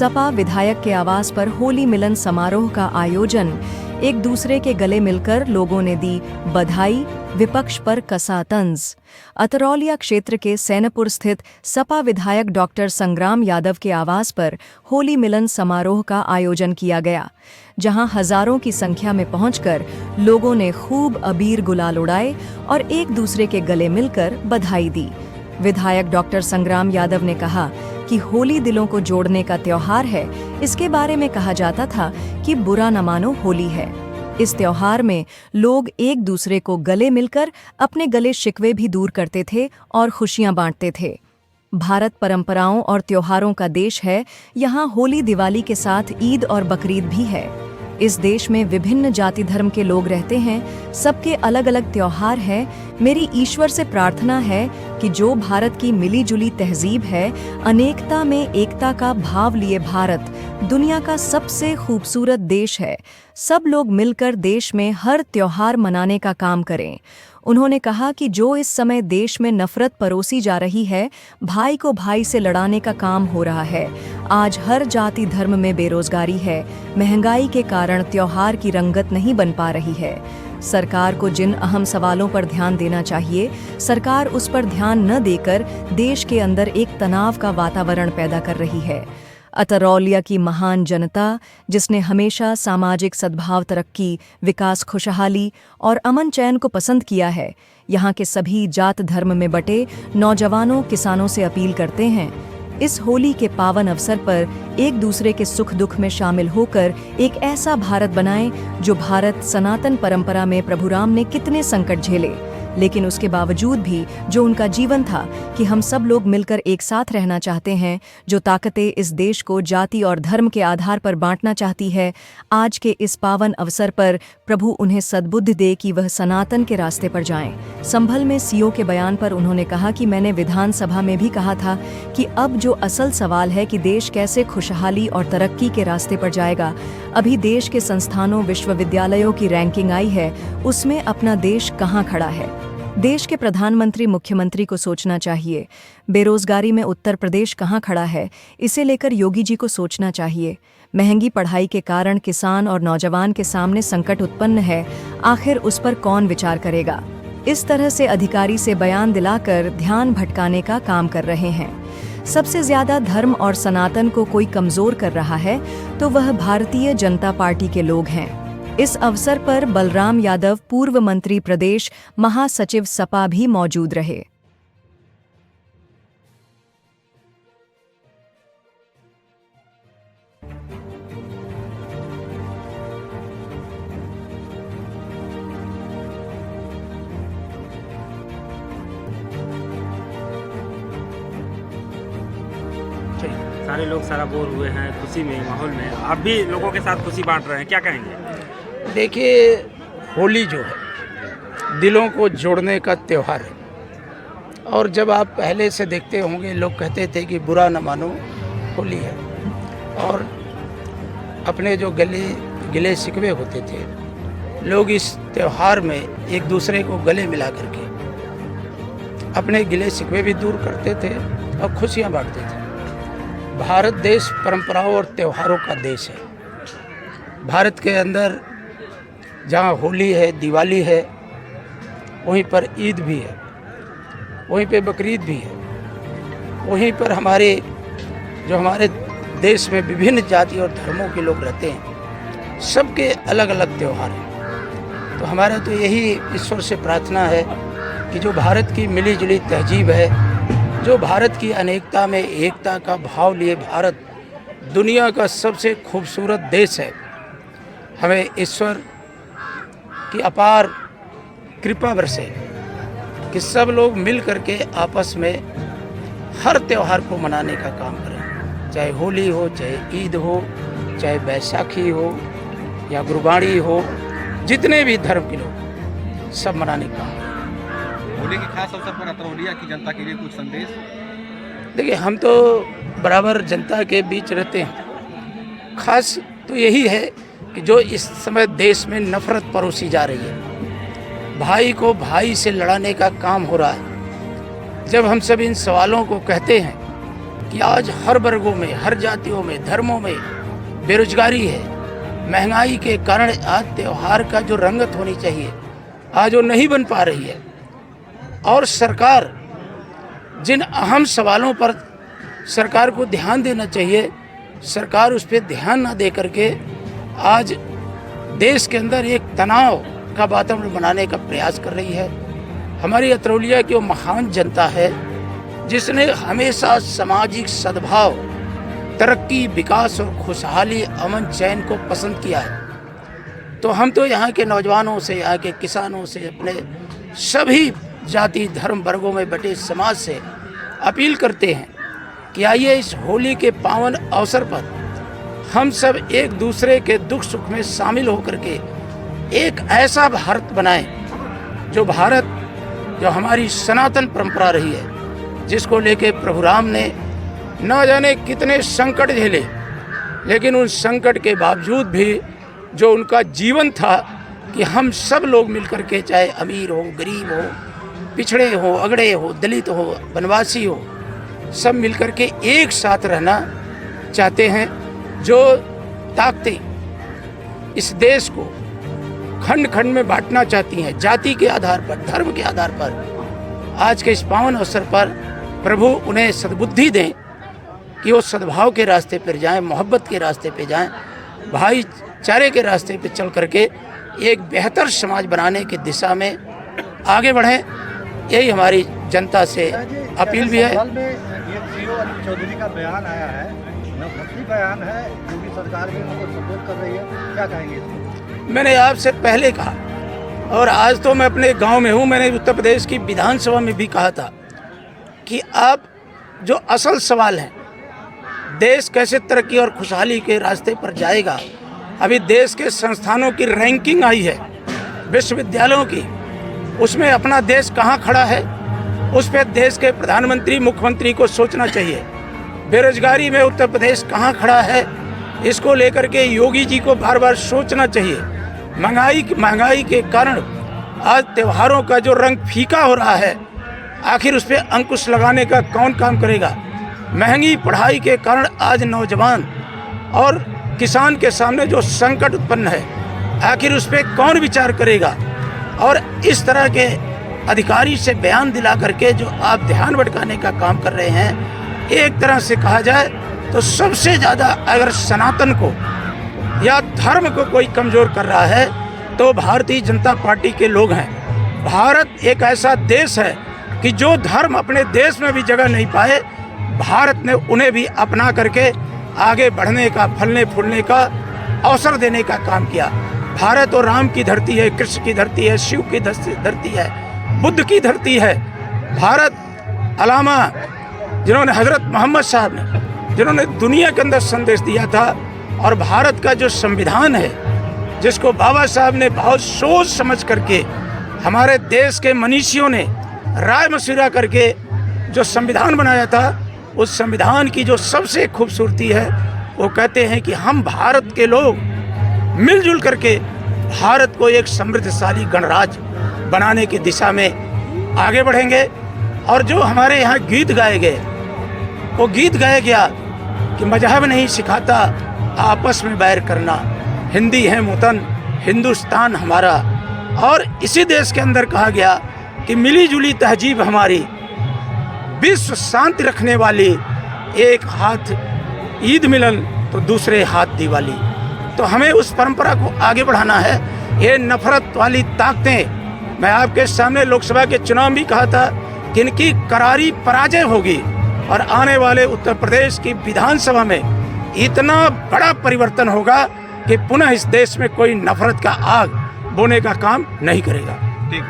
सपा विधायक के आवास पर होली मिलन समारोह का आयोजन। एक दूसरे के गले मिलकर लोगों ने दी बधाई, विपक्ष पर कसा तंज। अतरौलिया क्षेत्र के सैनपुर स्थित सपा विधायक डॉक्टर संग्राम यादव के आवास पर होली मिलन समारोह का आयोजन किया गया, जहां हजारों की संख्या में पहुंचकर लोगों ने खूब अबीर गुलाल उड़ाए और एक दूसरे के गले मिलकर बधाई दी। विधायक डॉक्टर संग्राम यादव ने कहा कि होली दिलों को जोड़ने का त्योहार है। इसके बारे में कहा जाता था कि बुरा न मानो होली है। इस त्योहार में लोग एक दूसरे को गले मिलकर अपने गले शिकवे भी दूर करते थे और खुशियां बांटते थे। भारत परंपराओं और त्योहारों का देश है। यहाँ होली दिवाली के साथ ईद और बकरीद भी है। इस देश में विभिन्न जाति धर्म के लोग रहते हैं, सबके अलग अलग त्योहार हैं। मेरी ईश्वर से प्रार्थना है कि जो भारत की मिली जुली तहजीब है, अनेकता में एकता का भाव लिए भारत दुनिया का सबसे खूबसूरत देश है। सब लोग मिलकर देश में हर त्योहार मनाने का काम करें। उन्होंने कहा कि जो इस समय देश में नफरत परोसी जा रही है, भाई को भाई से लड़ाने का काम हो रहा है। आज हर जाति धर्म में बेरोजगारी है, महंगाई के कारण त्योहार की रंगत नहीं बन पा रही है। सरकार को जिन अहम सवालों पर ध्यान देना चाहिए, सरकार उस पर ध्यान न देकर देश के अंदर एक तनाव का वातावरण पैदा कर रही है। अतरौलिया की महान जनता, जिसने हमेशा सामाजिक सद्भाव, तरक्की, विकास, खुशहाली और अमन चैन को पसंद किया है, यहाँ के सभी जात धर्म में बटे नौजवानों, किसानों से अपील करते हैं, इस होली के पावन अवसर पर एक दूसरे के सुख दुख में शामिल होकर एक ऐसा भारत बनाएं जो भारत सनातन परंपरा में प्रभु राम ने कितने संकट झेले, लेकिन उसके बावजूद भी जो उनका जीवन था कि हम सब लोग मिलकर एक साथ रहना चाहते हैं, जो ताकतें इस देश को जाति और धर्म के आधार पर बांटना चाहती है, आज के इस पावन अवसर पर प्रभु उन्हें सद्बुद्धि दे कि वह सनातन के रास्ते पर जाएं। संभल में सीओ के बयान पर उन्होंने कहा कि मैंने विधानसभा में भी कहा था कि अब जो असल सवाल है कि देश कैसे खुशहाली और तरक्की के रास्ते पर जाएगा। अभी देश के संस्थानों, विश्वविद्यालयों की रैंकिंग आई है, उसमें अपना देश कहाँ खड़ा है। देश के प्रधानमंत्री, मुख्यमंत्री को सोचना चाहिए। बेरोजगारी में उत्तर प्रदेश कहाँ खड़ा है, इसे लेकर योगी जी को सोचना चाहिए। महंगी पढ़ाई के कारण किसान और नौजवान के सामने संकट उत्पन्न है, आखिर उस पर कौन विचार करेगा। इस तरह से अधिकारी से बयान दिलाकर ध्यान भटकाने का काम कर रहे हैं। सबसे ज्यादा धर्म और सनातन को कोई कमजोर कर रहा है तो वह भारतीय जनता पार्टी के लोग हैं। इस अवसर पर बलराम यादव, पूर्व मंत्री प्रदेश महासचिव सपा भी मौजूद रहे। सारे लोग सारा बोर हुए हैं खुशी में, माहौल में। आप भी लोगों के साथ खुशी बांट रहे हैं, क्या कहेंगे? देखिए, होली जो है दिलों को जोड़ने का त्यौहार है। और जब आप पहले से देखते होंगे, लोग कहते थे कि बुरा न मानो होली है, और अपने जो गिले शिकवे होते थे, लोग इस त्यौहार में एक दूसरे को गले मिला करके अपने गिले शिकवे भी दूर करते थे और खुशियाँ बांटते थे। भारत देश परंपराओं और त्योहारों का देश है। भारत के अंदर जहाँ होली है, दिवाली है, वहीं पर ईद भी है, वहीं पे बकरीद भी है, वहीं पर हमारे देश में विभिन्न जाति और धर्मों के लोग रहते हैं, सबके अलग अलग त्यौहार हैं। तो हमारा तो यही ईश्वर से प्रार्थना है कि जो भारत की मिली जुली तहजीब है, जो भारत की अनेकता में एकता का भाव लिए भारत दुनिया का सबसे खूबसूरत देश है, हमें ईश्वर की अपार कृपा बरसे कि सब लोग मिल करके आपस में हर त्यौहार को मनाने का काम करें। चाहे होली हो, चाहे ईद हो, चाहे बैसाखी हो या गुरबाणी हो, जितने भी धर्म के लोग सब मनाने का काम करें। होली के खास अवसर पर अतरौलिया की जनता के लिए कुछ संदेश? देखिए, हम तो बराबर जनता के बीच रहते हैं। खास तो यही है कि जो इस समय देश में नफरत परोसी जा रही है, भाई को भाई से लड़ाने का काम हो रहा है। जब हम सब इन सवालों को कहते हैं कि आज हर वर्गों में, हर जातियों में, धर्मों में बेरोजगारी है, महंगाई के कारण आज त्यौहार का जो रंगत होनी चाहिए आज वो नहीं बन पा रही है। और सरकार जिन अहम सवालों पर सरकार को ध्यान देना चाहिए, सरकार उस पर ध्यान ना दे करके आज देश के अंदर एक तनाव का वातावरण बनाने का प्रयास कर रही है। हमारी अतरौलिया की वो महान जनता है जिसने हमेशा सामाजिक सद्भाव, तरक्की, विकास और खुशहाली, अमन चैन को पसंद किया है। तो हम तो यहाँ के नौजवानों से, यहाँ के किसानों से, अपने सभी जाति धर्म वर्गों में बटे समाज से अपील करते हैं कि आइए इस होली के पावन अवसर पर हम सब एक दूसरे के दुख सुख में शामिल होकर के एक ऐसा भारत बनाएं जो हमारी सनातन परंपरा रही है, जिसको लेके प्रभु राम ने न जाने कितने संकट झेले, लेकिन उन संकट के बावजूद भी जो उनका जीवन था कि हम सब लोग मिलकर के, चाहे अमीर हो, गरीब हो, पिछड़े हो, अगड़े हो, दलित हो, वनवासी हो, सब मिलकर के एक साथ रहना चाहते हैं। जो ताकतें इस देश को खंड खंड में बांटना चाहती हैं, जाति के आधार पर, धर्म के आधार पर, आज के इस पावन अवसर पर प्रभु उन्हें सद्बुद्धि दें कि वो सद्भाव के रास्ते पर जाएं, मोहब्बत के रास्ते पे जाएं, भाईचारे के रास्ते पे चल करके एक बेहतर समाज बनाने की दिशा में आगे बढ़ें। यही हमारी जनता से अपील भी है। चौधरी का बयान आया है, नफरती बयान है, योगी सरकार भी उनको सपोर्ट कर रही है, क्या कहेंगे इसमें? मैंने आपसे पहले कहा और आज तो मैं अपने गांव में हूं, मैंने उत्तर प्रदेश की विधानसभा में भी कहा था कि आप जो असल सवाल है, देश कैसे तरक्की और खुशहाली के रास्ते पर जाएगा। अभी देश के संस्थानों की रैंकिंग आई है, विश्वविद्यालयों की, उसमें अपना देश कहाँ खड़ा है, उस पर देश के प्रधानमंत्री, मुख्यमंत्री को सोचना चाहिए। बेरोजगारी में उत्तर प्रदेश कहाँ खड़ा है, इसको लेकर के योगी जी को बार बार सोचना चाहिए। महंगाई के कारण आज त्योहारों का जो रंग फीका हो रहा है, आखिर उस पर अंकुश लगाने का कौन काम करेगा। महंगी पढ़ाई के कारण आज नौजवान और किसान के सामने जो संकट उत्पन्न है, आखिर उस पर कौन विचार करेगा। और इस तरह के अधिकारी से बयान दिला करके जो आप ध्यान भटकाने का काम कर रहे हैं, एक तरह से कहा जाए तो सबसे ज़्यादा अगर सनातन को या धर्म को कोई कमज़ोर कर रहा है तो भारतीय जनता पार्टी के लोग हैं। भारत एक ऐसा देश है कि जो धर्म अपने देश में भी जगह नहीं पाए, भारत ने उन्हें भी अपना करके आगे बढ़ने का, फलने फूलने का अवसर देने का काम किया। भारत और राम की धरती है, कृष्ण की धरती है, शिव की धरती है, बुद्ध की धरती है। भारत अलामा जिन्होंने हजरत मोहम्मद साहब ने, जिन्होंने दुनिया के अंदर संदेश दिया था, और भारत का जो संविधान है, जिसको बाबा साहब ने बहुत सोच समझ करके हमारे देश के मनीषियों ने राय मशविरा करके जो संविधान बनाया था, उस संविधान की जो सबसे खूबसूरती है, वो कहते हैं कि हम भारत के लोग मिलजुल करके भारत को एक समृद्धशाली गणराज्य बनाने की दिशा में आगे बढ़ेंगे। और जो हमारे यहाँ गीत गाए गए, वो गीत गाया गया कि मजहब नहीं सिखाता आपस में बैर करना, हिंदी है वतन, हिंदुस्तान हमारा। और इसी देश के अंदर कहा गया कि मिली जुली तहजीब हमारी, विश्व शांति रखने वाली, एक हाथ ईद मिलन तो दूसरे हाथ दिवाली। तो हमें उस परंपरा को आगे बढ़ाना है। ये नफरत वाली ताकतें, मैं आपके सामने लोकसभा के चुनाव में भी कहा था कि इनकी करारी पराजय होगी और आने वाले उत्तर प्रदेश की विधानसभा में इतना बड़ा परिवर्तन होगा कि पुनः इस देश में कोई नफरत का आग बोने का काम नहीं करेगा। ठीक।